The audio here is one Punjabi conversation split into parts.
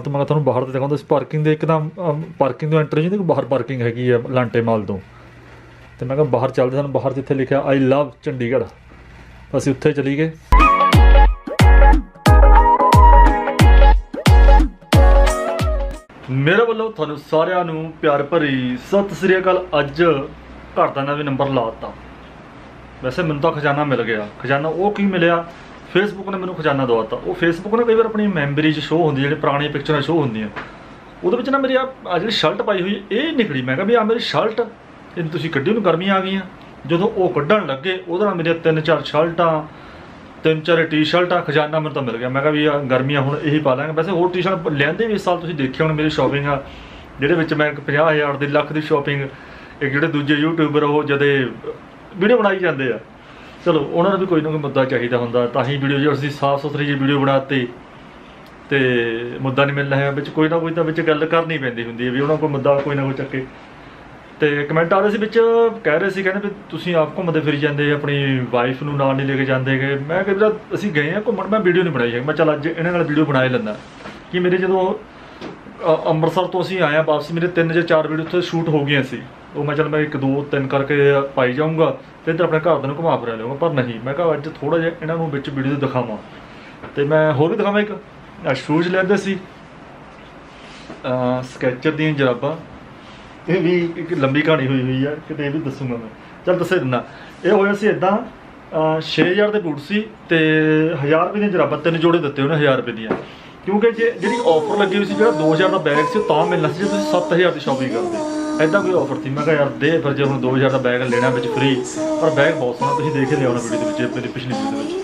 तो मैं तुहानूं बाहर तो दिखाऊंगा पार्किंग दे एकदम पार्किंग तो एंटर जी बाहर पार्किंग हैगी है लांटे माल तो मैं कहा बाहर चलते सानूं बाहर जिथे लिखा आई लव चंडीगढ़ असीं उत्थे चली गए। मेरे वालों तुहानूं सारिआं नूं प्यार भरी सत श्री अकाल। अज घर दा नवीं नंबर लाता। वैसे मैनूं तां खजाना मिल गया। खजाना वो की मिलिया, फेसबुक ने मैनूं खजाना दवाता। वो फेसबुक ने कई बार अपनी मैमरीज शो होंदी जिहड़ी पुरानी पिक्चरां शो होंदियां उहदे विच ना मेरी आ जिहड़ी शर्ट पाई हुई ये निकली। मैं कहा भी आ मेरी शर्ट ये तुसीं कड्ढी नूं गर्मियां आ गईयां। जदों वो कड्ढण लगे उहदे नाल मेरियां 3-4 शर्टां 3-4 टी शर्टां खजाना मैनूं तां मिल गया। मैं कहा भी गर्मियां हुण यही पा लांगे। वैसे होर टी शर्ट लिआंदे भी इस साल तुसीं देखिआ हुण मेरी शॉपिंग आ जिहदे विच मैं 50,000 दी ਲੱਖ ਦੀ शॉपिंग एक जिहड़े दूजे यूट्यूबर वो जदे वीडियो बनाई जाते हैं। चलो उन्होंने भी कोई ना कोई मुद्दा चाहिए होंगे तां ही वीडियो जो असीं साफ सुथरी जी वीडियो बनाती तो मुद्दा नहीं मिलना है विच कोई ना कोई तो विच गल करनी पैंदी हुंदी है भी उन्होंने कोई मुद्दा कोई ना कोई चक्के। तो कमेंट आ रहे थे विच कह रहे थे कहते भी तुसीं आप घूमते फिरी जाते अपनी वाइफ नूं नाल नहीं लेके जाते गए। मैं कई बार असीं गए हैं घूमण मैं वीडियो नहीं बनाई है। मैं चल अज इन्हां नाल वीडियो बना ही लैंदा कि मेरे जदों ਅੰਮ੍ਰਿਤਸਰ तो असीं आए वापसी मेरे 3 ਜਾਂ 4 वीडियो उत्थे शूट हो गई सी। वो मैं चल मैं 1-2-3 करके पाई जाऊँगा तो इधर अपने घर में घुमा फिरा लूँगा। पर नहीं मैं कहा अज थोड़ा जिहा इन्हों विच वीडियो दिखावां। तो मैं होर भी दिखावां एक शूज़ लिआंदे सी स्कैचर दी जराबां। ये भी एक लंबी कहानी हुई है कि भी दसूँगा मैं। चल दस दिना ये होया सी इदां 6,000 के बूट सी तो 1,000 रुपये दी जराबां 3 जोड़े दिते उन्हें 1,000 रुपये दियां क्योंकि जे जी ऑफर लगी हुई सी जो 2,000 का बैग से तो मिलना सी जो तुसीं 7,000 की शॉपिंग करते ऐदा कोई ऑफर थी। मैं कहा यार दे फिर जो हम 2,000 का बैग लेना विच फ्री। पर बैग बहुत सोहना तुसीं देख ही लिया होना वीडियो मेरी पिछली वीडियो में।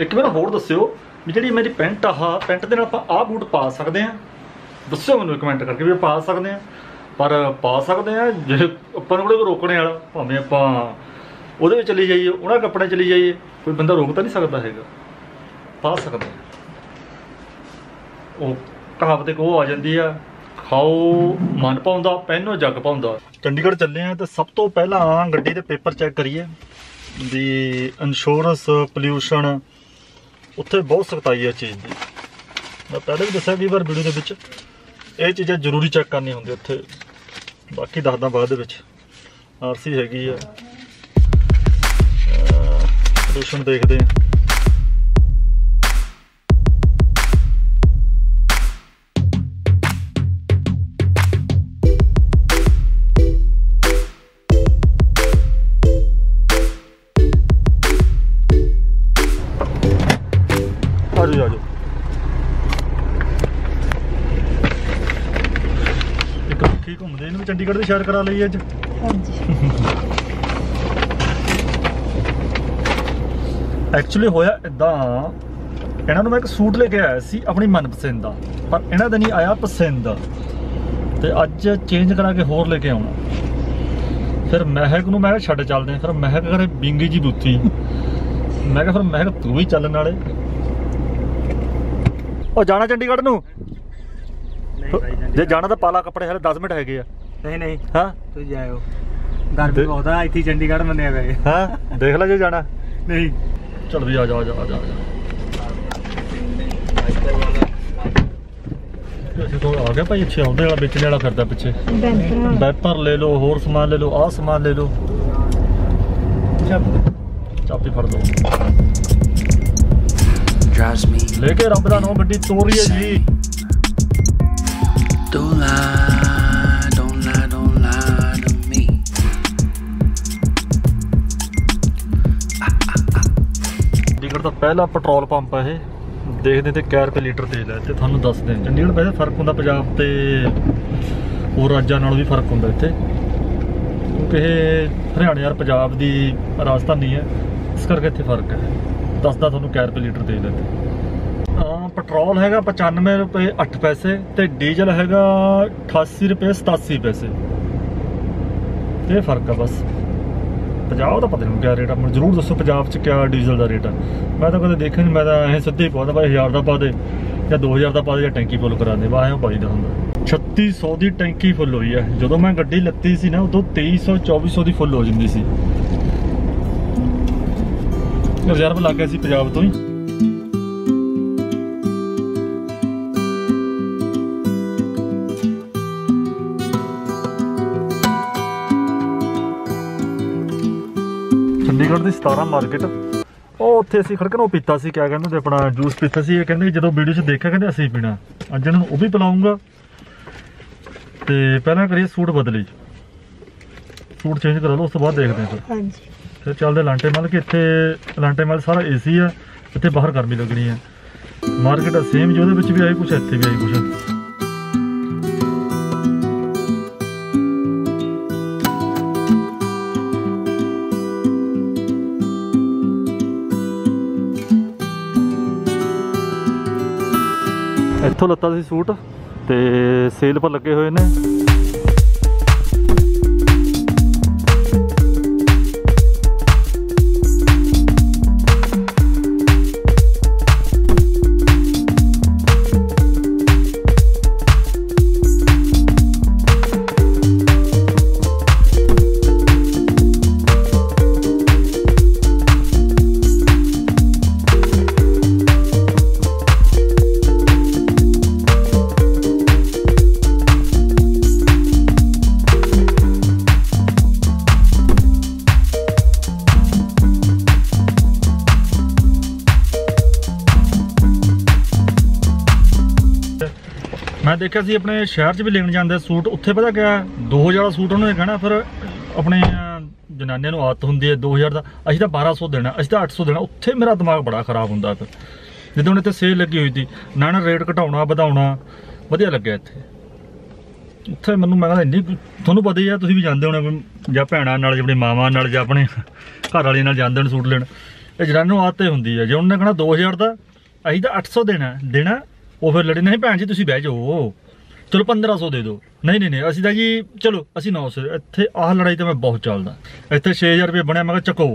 एक बार होर दस्सिओ भी जी मेरी पेंट पेंट के आप बूट पा सकते हैं। दस्सिओ मैनूं कमेंट करके भी पा सकते हैं। पर पा सकते हैं जे अपन कोई रोकने वाला भावें आपां उहदे विच चली जाइए उन्हां कपड़े चली जाइए कोई बंदा रोक तो नहीं सकता हैगा। पा सकते हैं। वो कहावत एक वो आ जाती है खाओ मन पाउंदा पहनो जग पाउंदा। चंडीगढ़ चले हैं तो सब तो पहला गड्डी के पेपर चैक करिए भी इंश्योरेंस पोल्यूशन उत्थे बहुत सख्ताई है चीज़ की। मैं पहले भी दस्सिया कई बार वीडियो के ये चीज़ां जरूरी चैक करनी होंगी उत्थे। बाकी दसदा बाद विच RC हैगी है पोल्यूशन देखते हैं। आ जाओ एक पक्षी घूमते इन्हूं चंडीगढ़ की सैर करा ली अज। एक्चुअली होया इदां इन्हां नूं मैं एक सूट लेके आया सी अपनी मनपसंद का पर इन्हां दा नहीं आया पसंद तो अज चेंज करा के होर लेके आउणा। फिर महक नूं मैं छड्ड चलदे हैं। फिर महक करे बिंगी जी बुत्थी। मैं फिर महक तू भी चल नाले और जाना चंडीगढ़ नूं जे जाना तो पाला कपड़े हले 10 मिनट है। नहीं नहीं हाँ तुम जाओ गर्मी बहुत है इत्थे चंडीगढ़ मन्ने गए। हाँ देख लो जो जाना नहीं चल भी आ जाओ आ जाओ तो आ गया भाई अच्छे आउंदे वाला बेचने वाला करदा पिछे बैपर ले लो होर सामान ले लो आ सामान ले लो चाबी फड़ लो लेके रब दा नाम गड्डी तोड़ रही है जी। Don't lie to me. Chandigarh का पहला पेट्रोल पंप है। देखते थे कै रुपये लीटर तेल है तो थानू दस दें। चंडीगढ़ वैसे फर्क होंदा पंजाब ते होर राज्यां नालों भी फर्क होंदा इत्थे क्योंकि हरियाणा यार पंजाब दी राजधानी है इस करके इत्थे फर्क है। दसदा थानू कै रुपये लीटर तेल है। पेट्रोल हैगा 95 रुपये 8 पैसे तो डीजल हैगा 88 रुपये 87 पैसे। ਇਹ ਫਰਕ ਆ ਬਸ। ਪੰਜਾਬ ਦਾ ਪਤਾ ਨਹੀਂ ਕਿਆ ਰੇਟ ਆ, ਮੈਨੂੰ ਜ਼ਰੂਰ ਦੱਸੋ ਪੰਜਾਬ 'ਚ ਕਿਆ ਡੀਜ਼ਲ ਦਾ ਰੇਟ ਆ। ਮੈਂ ਤਾਂ ਕਦੇ ਦੇਖਿਆ ਨਹੀਂ, ਮੈਂ ਤਾਂ ਇਹ ਸਿੱਧੇ ਹੀ ਪਾਉਂਦਾ ਭਾਈ 1000 ਦਾ ਪਾ ਦੇ ਜਾਂ 2000 ਦਾ ਪਾ ਦੇ ਜਾਂ ਟੈਂਕੀ ਫੁੱਲ ਕਰਾ ਦੇ, ਵਾਹ ਐਂ ਪਾਈਦਾ ਹੁੰਦਾ। 3600 ਦੀ ਟੈਂਕੀ ਫੁੱਲ ਹੋਈ ਹੈ। ਜਦੋਂ ਮੈਂ ਗੱਡੀ ਲੱਤੀ ਸੀ ਨਾ ਉਦੋਂ 2300 2400 ਦੀ ਫੁੱਲ ਹੋ ਜਾਂਦੀ ਸੀ। ਰਿਜ਼ਰਵ ਲੱਗ ਗਿਆ ਸੀ ਪੰਜਾਬ ਤੋਂ ਹੀ। ਚੰਡੀਗੜ੍ਹ ਦੀ 17 ਮਾਰਕੀਟ, ਉਹ ਉੱਥੇ ਅਸੀਂ ਖੜਕੇ ਨੂੰ ਪੀਤਾ ਸੀ, ਕਿਆ ਕਹਿੰਦੇ ਆਪਣਾ ਜੂਸ ਪੀਤਾ ਸੀ। ਇਹ ਕਹਿੰਦੇ ਜਦੋਂ ਵੀਡੀਓ 'ਚ ਦੇਖਿਆ ਕਹਿੰਦੇ ਅਸੀਂ ਪੀਣਾ, ਅੱਜ ਇਹਨਾਂ ਨੂੰ ਉਹ ਵੀ ਪਿਲਾਉਂਗਾ। ਤੇ ਪਹਿਲਾਂ ਕਰੀਏ ਸੂਟ ਬਦਲੀ, ਸੂਟ ਚੇਂਜ ਕਰਾ ਲਓ, ਉਸ ਤੋਂ ਬਾਅਦ ਦੇਖਦੇ ਹਾਂ ਫਿਰ। ਹਾਂਜੀ ਫਿਰ ਚੱਲਦੇ ਲਾਂਟੇ ਮੱਲ ਕੇ। ਇੱਥੇ ਲਾਂਟੇ ਮੱਲ ਸਾਰਾ ਏਸੀ ਆ, ਇੱਥੇ ਬਾਹਰ ਗਰਮੀ ਲੱਗਣੀ ਆ। ਮਾਰਕੀਟ ਸੇਮ, ਜਿਹਦੇ ਵਿੱਚ ਵੀ ਆਈ ਕੁਛ ਇੱਥੇ ਵੀ ਆਈ ਕੁਛ। ਇੱਥੋਂ ਲੱਤਾ ਸੀ ਸੂਟ ਤੇ ਸੇਲ ਪਰ ਲੱਗੇ ਹੋਏ ਨੇ। मैं देखा सी अपने शहर च भी लेन जाते सूट, उत्थे पता क्या 2000 का सूट उन्होंने कहना, फिर अपने जनानियां आदत होंगी है 2000 का, असीं तो 1200 देना, असीं तो 800 देना। उत्थे मेरा दिमाग बड़ा खराब होंदा। फिर जिद्दां इत्थे सेल लगी हुई थी ना रेट घटाउणा वधाउणा वधिया लग्गिया इत्थे। उत्थे मैनूं मैं कहंदा इन्नी, तुहानूं पता ही है, तुसीं भी जांदे होणे जां भैणां नाल जां अपनी मावां नाल जां अपने घर वाली नाल जांदे ने सूट लेण। ਇਹ ਜਨਾਨੀ ਨੂੰ ਆਦਤ ਹੁੰਦੀ ਹੈ, ਜੇ ਉਹਨੇ ਕਹਣਾ 2000 ਦਾ ਅਸੀਂ ਤਾਂ 800 ਦੇਣਾ ਉਹ ਫਿਰ ਲੜੇ, ਨਹੀਂ ਭੈਣ ਜੀ ਤੁਸੀਂ ਬਹਿ ਜਾਓ, ਚਲੋ 1500 ਦੇ ਦਿਓ। ਨਹੀਂ ਅਸੀਂ ਤਾਂ ਜੀ ਚਲੋ ਅਸੀਂ 900। ਇੱਥੇ ਆਹ ਲੜਾਈ ਤਾਂ ਮੈਂ ਬਹੁਤ ਚੱਲਦਾ। ਇੱਥੇ 6000 ਰੁਪਏ ਬਣਿਆ, ਮੈਂ ਕਿਹਾ ਚੱਕੋ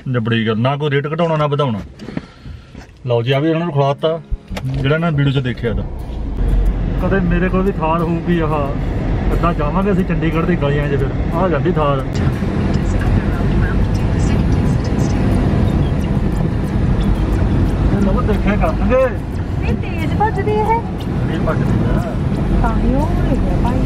ਜਬੜੀ ਗੱਲ, ਨਾ ਕੋਈ ਰੇਟ ਘਟਾਉਣਾ ਨਾ ਵਧਾਉਣਾ। ਲਓ ਜੀ ਆ ਵੀ ਇਹਨਾਂ ਨੂੰ ਖਿਲਾਤਾ ਜਿਹੜਾ ਨਾ ਵੀਡੀਓ 'ਚ ਦੇਖਿਆ ਤਾਂ। ਕਦੇ ਮੇਰੇ ਕੋਲ ਵੀ ਥਾਰ ਹੋਊਗੀ, ਆਹ ਇੱਦਾਂ ਜਾਵਾਂਗੇ ਅਸੀਂ ਚੰਡੀਗੜ੍ਹ ਦੀ ਗਲੀਆਂ 'ਚ, ਫਿਰ ਆਹ ਜਾਂਦੀ ਥਾਰ। ਦੇਖਿਆ ਕਰਾਂਗੇ ਇਹ ਤੇਜ਼ ਭੱਜਦੀ ਹੈ, ਇਹ ਭੱਜਦੀ ਆ ਤਾਂ ਹੀ ਉਹ ਹੋ ਗਿਆ ਭਾਈ।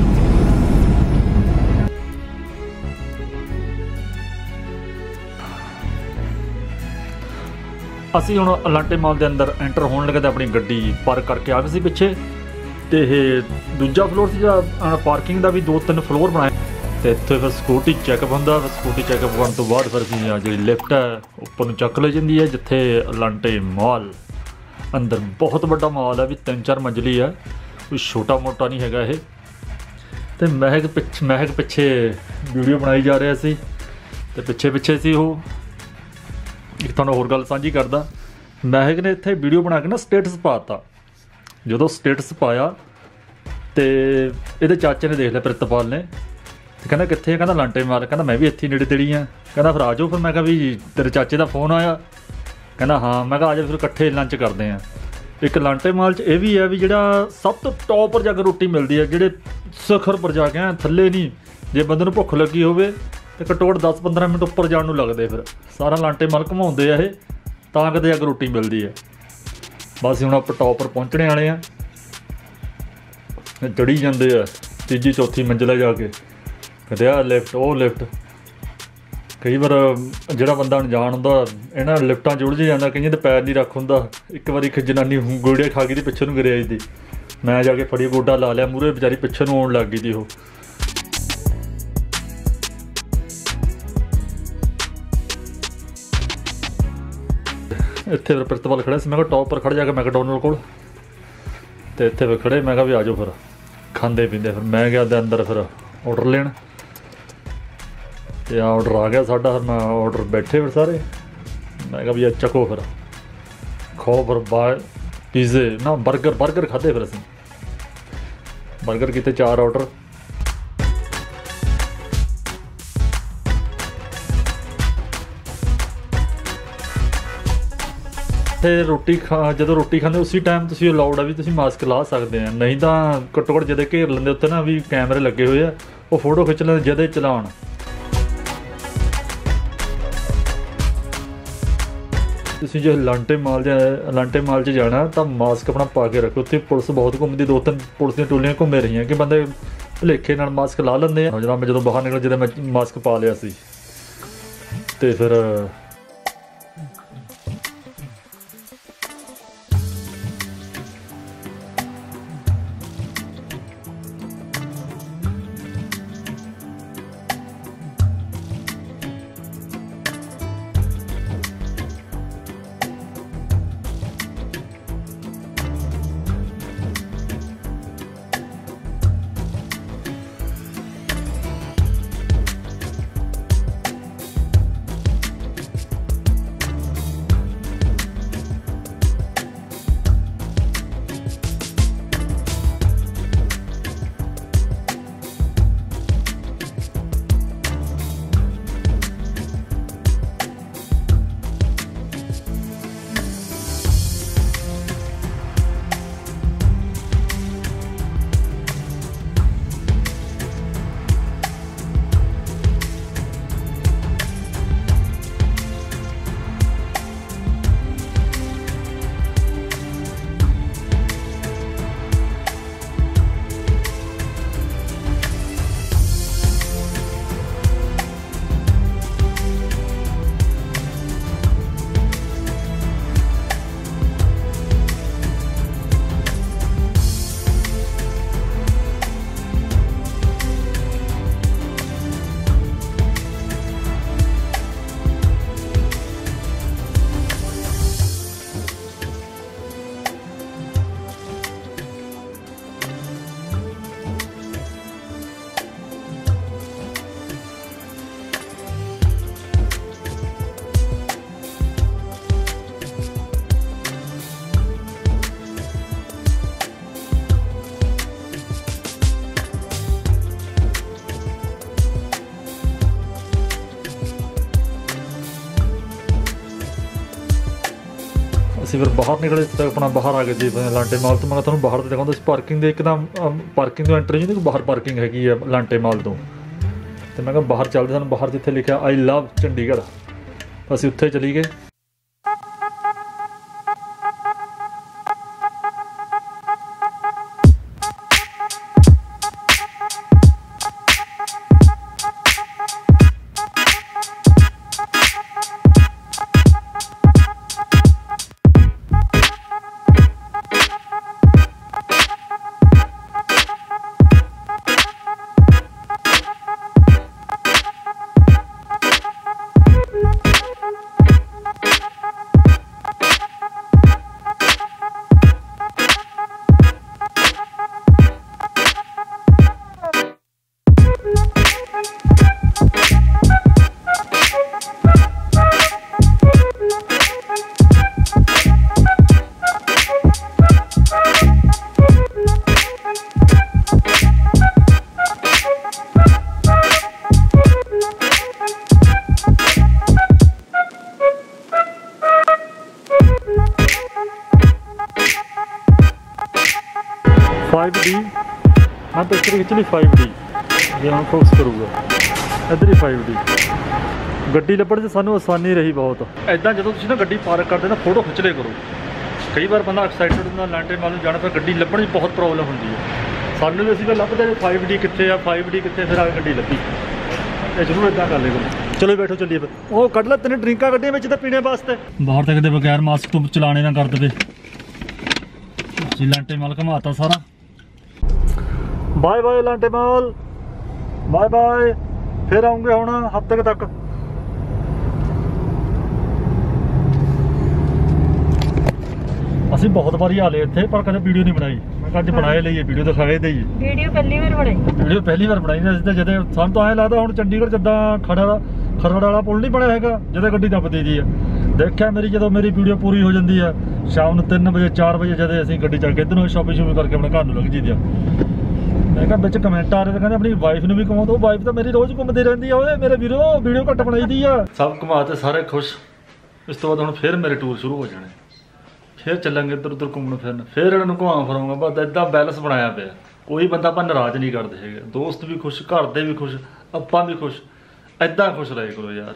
ਅਸੀਂ ਹੁਣ ਅਲਾਂਟੇ ਮਾਲ ਦੇ ਅੰਦਰ ਐਂਟਰ ਹੋਣ ਲੱਗੇ ਤਾਂ ਆਪਣੀ ਗੱਡੀ ਪਾਰਕ ਕਰਕੇ ਆ ਗਏ ਸੀ ਪਿੱਛੇ। ਤੇ ਇਹ ਦੂਜਾ ਫਲੋਰ ਸੀ ਜਿਹੜਾ ਪਾਰਕਿੰਗ ਦਾ ਵੀ 2-3 ਫਲੋਰ ਬਣਾਏ। ਤੇ ਇੱਥੇ ਫਿਰ ਸਿਕਿਉਰਿਟੀ ਚੈੱਕਅਪ ਹੁੰਦਾ। ਸਿਕਿਉਰਿਟੀ ਚੈੱਕਅਪ ਕਰਨ ਤੋਂ ਬਾਅਦ ਫਿਰ ਅਸੀਂ ਜਿਹੜੀ ਲਿਫਟ ਹੈ ਉੱਪਰ ਨੂੰ ਚੱਕ ਲਈ ਜਾਂਦੀ ਹੈ, ਜਿੱਥੇ ਅਲਾਂਟੇ ਮਾਲ ਅੰਦਰ ਬਹੁਤ ਵੱਡਾ ਮਾਲ ਹੈ, ਵੀ 3-4 ਮੰਜ਼ਲੀ ਹੈ, ਕੋਈ ਛੋਟਾ ਮੋਟਾ ਨਹੀਂ ਹੈਗਾ ਇਹ। ਤੇ ਮਹਿਕ ਪਿੱਛੇ ਵੀਡੀਓ ਬਣਾਈ ਜਾ ਰਿਹਾ ਸੀ ਤੇ ਪਿੱਛੇ ਸੀ ਉਹ। ਇੱਕ ਤੁਹਾਨੂੰ ਹੋਰ ਗੱਲ ਸਾਂਝੀ ਕਰਦਾ, ਮਹਿਕ ਨੇ ਇੱਥੇ ਵੀਡੀਓ ਬਣਾ ਕੇ ਨਾ ਸਟੇਟਸ ਪਾਤਾ। ਜਦੋਂ ਸਟੇਟਸ ਪਾਇਆ ਤੇ ਇਹਦੇ ਚਾਚੇ ਨੇ ਦੇਖ ਲਿਆ, ਪ੍ਰਿਤਪਾਲ ਨੇ, ਤੇ ਕਹਿੰਦਾ ਕਿੱਥੇ ਆ? ਕਹਿੰਦਾ ਲਾਂਟੇ ਮਾਲ। ਕਹਿੰਦਾ ਮੈਂ ਵੀ ਇੱਥੇ ਨੇੜੇ ਤੇੜੀ ਆ। ਕਹਿੰਦਾ ਫਿਰ ਆ ਜਾਓ। ਫਿਰ ਮੈਂ ਕਿਹਾ ਵੀ ਤੇਰੇ ਚਾਚੇ ਦਾ ਫੋਨ ਆਇਆ? ਕਹਿੰਦਾ ਹਾਂ। ਮੈਂ ਕਿਹਾ ਆ ਜਾ ਫਿਰ ਇਕੱਠੇ ਲੰਚ ਕਰਦੇ ਹਾਂ। ਇੱਕ ਲਾਂਟੇ ਮਾਲ 'ਚ ਇਹ ਵੀ ਹੈ ਵੀ ਜਿਹੜਾ ਸਭ ਤੋਂ ਟੌਪ ਪਰ ਜਾ ਕੇ ਰੋਟੀ ਮਿਲਦੀ ਹੈ, ਜਿਹੜੇ ਸਿਖਰ ਪਰ ਜਾ ਕੇ ਥੱਲੇ ਨਹੀਂ। ਜੇ ਬੰਦੇ ਨੂੰ ਭੁੱਖ ਲੱਗੀ ਹੋਵੇ ਤੇ ਘੱਟੋ ਘੱਟ 10-15 ਮਿੰਟ ਉੱਪਰ ਜਾਣ ਨੂੰ ਲੱਗਦੇ। ਫਿਰ ਸਾਰਾ ਲਾਂਟੇ ਮਾਲ ਘੁਮਾਉਂਦੇ ਆ ਇਹ, ਤਾਂ ਕਿਤੇ ਜਾ ਕੇ ਰੋਟੀ ਮਿਲਦੀ ਹੈ। ਬਸ ਹੁਣ ਆਪਾਂ ਟੌਪ ਪਰ ਪਹੁੰਚਣੇ ਵਾਲੇ ਆ। ਚੜੀ ਜਾਂਦੇ ਆ 3-4 ਮੰਜ਼ਿਲ ਜਾ ਕੇ, ਕਦੇ ਆਹ ਲਿਫਟ ਉਹ ਲਿਫਟ। ਕਈ ਵਾਰ ਜਿਹੜਾ ਬੰਦਾ ਅਣਜਾਣ ਹੁੰਦਾ ਇਹਨਾਂ ਲਿਫਟਾਂ 'ਚ ਉਲਝ ਜਾਂਦਾ, ਕਈਆਂ ਦੇ ਪੈਰ ਨਹੀਂ ਰੱਖ ਹੁੰਦਾ। ਇੱਕ ਵਾਰੀ ਇੱਕ ਜਨਾਨੀ ਗੋਡੇ ਖਾ ਗਈ ਦੀ ਪਿੱਛੇ ਨੂੰ ਗਿਰਿਆ ਦੀ, ਮੈਂ ਜਾ ਕੇ ਫੜੀ ਗੋਡਾ ਲਾ ਲਿਆ ਮੂਹਰੇ, ਵਿਚਾਰੀ ਪਿੱਛੇ ਨੂੰ ਆਉਣ ਲੱਗ ਗਈ ਦੀ ਉਹ। ਇੱਥੇ ਫਿਰ ਪ੍ਰਿਤਪਾਲ ਖੜ੍ਹਾ ਸੀ। ਮੈਂ ਕਿਹਾ ਟੌਪ ਪਰ ਖੜ੍ਹ ਜਾ ਕੇ ਮੈਕਡੋਨਲਡ ਕੋਲ, ਅਤੇ ਇੱਥੇ ਫਿਰ ਖੜ੍ਹੇ। ਮੈਂ ਕਿਹਾ ਵੀ ਆ ਜਾਓ ਫਿਰ ਖਾਂਦੇ ਪੀਂਦੇ। ਫਿਰ ਮੈਂ ਗਿਆ ਉਹਦੇ ਅੰਦਰ ਫਿਰ ਔਡਰ ਲੈਣ, ਅਤੇ ਔਡਰ ਆ ਗਿਆ ਸਾਡਾ। ਫਿਰ ਮੈਂ ਔਡਰ ਬੈਠੇ ਫਿਰ ਸਾਰੇ। ਮੈਂ ਕਿਹਾ ਵੀ ਆ ਚੱਕੋ ਫਿਰ ਖਾਓ। ਫਿਰ ਪੀਜ਼ੇ ਨਾ ਬਰਗਰ ਖਾਧੇ। ਫਿਰ ਅਸੀਂ ਬਰਗਰ ਕੀਤੇ 4 ਔਡਰ। ਤੇ ਜਦੋਂ ਰੋਟੀ ਖਾਂਦੇ ਉਸੇ ਟਾਈਮ ਤੁਸੀਂ ਅਲਾਉਡ ਆ ਵੀ ਤੁਸੀਂ ਮਾਸਕ ਲਾ ਸਕਦੇ ਆ, ਨਹੀਂ ਤਾਂ ਘੱਟੋ ਘੱਟ ਜਦੇ ਘੇਰ ਲੈਂਦੇ ਉੱਥੇ ਨਾ ਵੀ ਕੈਮਰੇ ਲੱਗੇ ਹੋਏ ਆ, ਉਹ ਫੋਟੋ ਖਿੱਚ ਲੈਂਦੇ ਜਦੇ ਚਲਾਉਣ। ਤੁਸੀਂ ਜੇ ਲਾਂਟੇ ਮਾਲ 'ਚ ਜਾਣਾ ਤਾਂ ਮਾਸਕ ਆਪਣਾ ਪਾ ਕੇ ਰੱਖੋ। ਉੱਥੇ ਪੁਲਿਸ ਬਹੁਤ ਘੁੰਮਦੀ, 2-3 ਪੁਲਿਸ ਦੀਆਂ ਟੋਲੀਆਂ ਘੁੰਮੇ ਰਹੀਆਂ ਕਿ ਬੰਦੇ ਭੁਲੇਖੇ ਨਾਲ ਮਾਸਕ ਲਾ ਲੈਂਦੇ ਆ। ਜਦੋਂ ਬਾਹਰ ਨਿਕਲ ਜਦੋਂ ਮੈਂ ਮਾਸਕ ਪਾ ਲਿਆ ਸੀ ਤੇ ਫਿਰ ਅਸੀਂ ਫਿਰ ਬਾਹਰ ਨਿਕਲੇ ਤਾਂ ਆਪਣਾ ਬਾਹਰ ਆ ਗਏ ਜੀ ਲਾਂਟੇ ਮਾਲ ਤੋਂ। ਮੈਂ ਤੁਹਾਨੂੰ ਬਾਹਰ ਤੇ ਦਿਖਾਉਂਦਾ ਸੀ ਪਾਰਕਿੰਗ ਦੇ ਇੱਕਦਮ ਪਾਰਕਿੰਗ ਤੋਂ ਐਂਟਰ ਜੀ ਬਾਹਰ ਪਾਰਕਿੰਗ ਹੈਗੀ ਆ ਲਾਂਟੇ ਮਾਲ ਤੋਂ। ਤੇ ਮੈਂ ਕਿਹਾ ਬਾਹਰ ਚੱਲਦੇ, ਸਾਨੂੰ ਬਾਹਰ ਜਿੱਥੇ ਲਿਖਿਆ ਆਈ ਲਵ ਚੰਡੀਗੜ੍ਹ ਅਸੀਂ ਉੱਥੇ ਚਲੀ ਗਏ। हाँ पिक्चर खिंच ली 5D जे हम फोकस करूँगा इधर ही 5D ਗੱਡੀ ਲੱਭਣ 'ਚ ਸਾਨੂੰ ਆਸਾਨੀ ਰਹੀ ਬਹੁਤ। ਇੱਦਾਂ ਜਦੋਂ ਤੁਸੀਂ ਨਾ ਗੱਡੀ ਪਾਰਕ ਕਰਦੇ ਨਾ ਫੋਟੋ ਖਿੱਚ ਲਿਆ ਕਰੋ। ਕਈ ਵਾਰ ਬੰਦਾ ਐਕਸਾਈਟਡ ਹੁੰਦਾ ਲਾਂਟੇ ਮਾਲ ਨੂੰ ਜਾਣਾ, ਫਿਰ ਗੱਡੀ ਲੱਭਣ 'ਚ ਬਹੁਤ ਪ੍ਰੋਬਲਮ ਹੁੰਦੀ ਹੈ। ਸਾਨੂੰ ਵੀ ਅਸੀਂ ਤਾਂ ਲੱਭਦੇ 5D ਕਿੱਥੇ ਆ 5D ਕਿੱਥੇ, ਫਿਰ ਆ ਗੱਡੀ ਲੱਭੀ। ਇਹ ਜ਼ਰੂਰ ਇੱਦਾਂ ਕਰ ਲਿਆ ਕਰੋ। ਚਲੋ ਬੈਠੋ ਚੱਲੀਏ ਫਿਰ। ਉਹ ਕੱਢ ਲੈ 3 ਡਰਿੰਕਾਂ ਗੱਡੀਆਂ ਵਿੱਚ ਤਾਂ ਪੀਣੇ ਵਾਸਤੇ। ਬਾਹਰ ਤੱਕ ਦੇ ਬਗੈਰ ਮਾਸਕ ਤੋਂ ਚਲਾਣੇ ਨਾ ਕਰ ਦੇਵੇ ਜੀ। ਲਾਂਟੇ ਮਾਲ ਘਮਾਤਾ ਸਾਰਾ। ਬਾਏ ਬਾਏ ਲਾਂਟੇ ਮਾਲ, ਬਾਏ ਬਾਏ। ਫਿਰ ਆਉਂਗੇ ਹੁਣ ਹਫ਼ਤੇ ਤੱਕ। ਅਸੀਂ ਬਹੁਤ ਵਾਰੀ ਆ ਲਏ ਇੱਥੇ ਪਰ ਕਦੇ ਵੀਡੀਓ ਨਹੀਂ ਬਣਾਈ। ਮੈਂ ਕਿਹਾ ਅੱਜ ਬਣਾਏ ਲਈਏ, ਵੀਡੀਓ ਦਿਖਾਏ ਦੇਈਏ। ਵੀਡੀਓ ਪਹਿਲੀ ਵਾਰ ਬਣਾਈ, ਵੀਡੀਓ ਪਹਿਲੀ ਵਾਰ ਬਣਾਈ। ਅਸੀਂ ਤਾਂ ਜਦੇ ਸਾਨੂੰ ਤਾਂ ਐਂ ਲੱਗਦਾ ਹੁਣ ਚੰਡੀਗੜ੍ਹ ਜਿੱਦਾਂ ਖਰੜ ਵਾਲਾ ਪੁਲ ਨਹੀਂ ਬਣਿਆ ਹੈਗਾ ਜਦੋਂ ਗੱਡੀ ਦੱਬਦੀ ਦੀ ਆ। ਦੇਖਿਆ ਜਦੋਂ ਮੇਰੀ ਵੀਡੀਓ ਪੂਰੀ ਹੋ ਜਾਂਦੀ ਆ ਸ਼ਾਮ ਨੂੰ 3 ਵਜੇ 4 ਵਜੇ ਜਦੇ ਅਸੀਂ ਗੱਡੀ ਚੱਲ ਕੇ ਇੱਧਰ ਨੂੰ ਸ਼ੋਪਿੰਗ ਕਰਕੇ ਆਪਣੇ ਘਰ ਨੂੰ ਲੱਗ ਜੀਦੀ ਆ। ਮੈਂ ਕਿਹਾ ਵਿੱਚ ਕਮੈਂਟ ਆ ਰਹੇ ਤੇ ਕਹਿੰਦੇ ਆਪਣੀ ਵਾਈਫ ਨੂੰ ਵੀ ਘੁਮਾਓ। ਉਹ ਵਾਈਫ ਤਾਂ ਮੇਰੀ ਰੋਜ਼ ਘੁੰਮਦੀ ਰਹਿੰਦੀ ਆ। ਓਏ ਮੇਰੇ ਵੀਡੀਓ ਘੱਟ ਬਣਾਈ ਦੀ ਆ। ਸਭ ਘੁਮਾ ਤੇ ਸਾਰੇ ਖੁਸ਼। ਇਸ ਤੋਂ ਬਾਅਦ ਹੁਣ ਫਿਰ ਮੇਰੇ ਟੂਰ ਸ਼ੁਰੂ ਹੋ ਜਾਣੇ। ਫਿਰ ਚੱਲਾਂਗੇ ਇੱਧਰ ਉੱਧਰ ਘੁੰਮਣ ਫਿਰਨ, ਫਿਰ ਇਹਨਾਂ ਨੂੰ ਘੁਮਾ ਫਿਰਾਂਗਾ। ਬਸ ਇੱਦਾਂ ਬੈਲੈਂਸ ਬਣਾਇਆ ਪਿਆ। ਕੋਈ ਬੰਦਾ ਆਪਾਂ ਨਾਰਾਜ਼ ਨਹੀਂ ਕਰਦੇ ਹੈਗੇ, ਦੋਸਤ ਵੀ ਖੁਸ਼, ਘਰ ਦੇ ਵੀ ਖੁਸ਼, ਆਪਾਂ ਵੀ ਖੁਸ਼। ਇੱਦਾਂ ਖੁਸ਼ ਰਹੇ ਕਰੋ ਯਾਰ।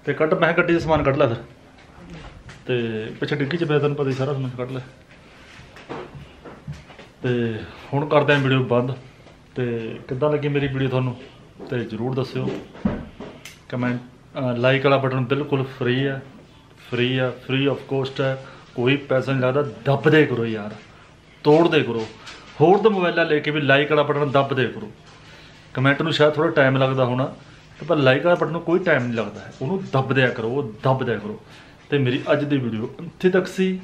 ਤੇ ਕੱਢ, ਮੈਂ ਗੱਡੀ 'ਚ ਸਮਾਨ ਕੱਢ ਲਿਆ ਫਿਰ, ਤੇ ਪਿੱਛੇ ਡਿੱਗੀ 'ਚ ਪਿਆ, ਤੈਨੂੰ ਪਤਾ ਹੀ ਸਾਰਾ ਸਮਾਨ ਕੱਢ ਲਿਆ। ਤੇ ਹੁਣ ਕਰਦੇ ਹਾਂ ਵੀਡੀਓ ਬੰਦ। ਤੇ ਕਿੱਦਾਂ ਲੱਗੀ ਮੇਰੀ ਵੀਡੀਓ ਤੁਹਾਨੂੰ, ਤੇ ਜ਼ਰੂਰ ਦੱਸਿਓ ਕਮੈਂਟ। ਲਾਈਕ ਵਾਲਾ ਬਟਨ ਬਿਲਕੁਲ ਫ੍ਰੀ ਹੈ, ਫ੍ਰੀ ਆਫ ਕੋਸਟ ਹੈ, ਕੋਈ ਪੈਸਾ ਨਹੀਂ ਲੱਗਦਾ। ਦੱਬਦੇ ਕਰੋ ਯਾਰ, ਤੋੜਦੇ ਕਰੋ। ਹੋਰ ਤਾਂ ਮੋਬਾਈਲਾਂ ਲੈ ਕੇ ਵੀ ਲਾਈਕ ਵਾਲਾ ਬਟਨ ਦੱਬਦੇ ਕਰੋ। ਕਮੈਂਟ ਨੂੰ ਸ਼ਾਇਦ ਥੋੜ੍ਹਾ ਟਾਈਮ ਲੱਗਦਾ ਹੋਣਾ, ਪਰ ਲਾਈਕ ਵਾਲਾ ਬਟਨ ਨੂੰ ਕੋਈ ਟਾਈਮ ਨਹੀਂ ਲੱਗਦਾ ਹੈ, ਉਹਨੂੰ ਦੱਬ ਦਿਆ ਕਰੋ, ਉਹ ਦੱਬ ਦਿਆ ਕਰੋ। ਤੇ ਮੇਰੀ ਅੱਜ ਦੀ ਵੀਡੀਓ ਇੱਥੇ ਤੱਕ ਸੀ।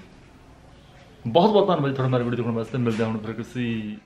ਬਹੁਤ ਬਹੁਤ ਧੰਨਵਾਦ ਤੁਹਾਡਾ ਮੇਰੀ ਵੀਡੀਓ ਦੇਖਣ ਵਾਸਤੇ। ਮਿਲਦੇ ਹਾਂ ਹੁਣ ਫਿਰ ਕਿਸੇ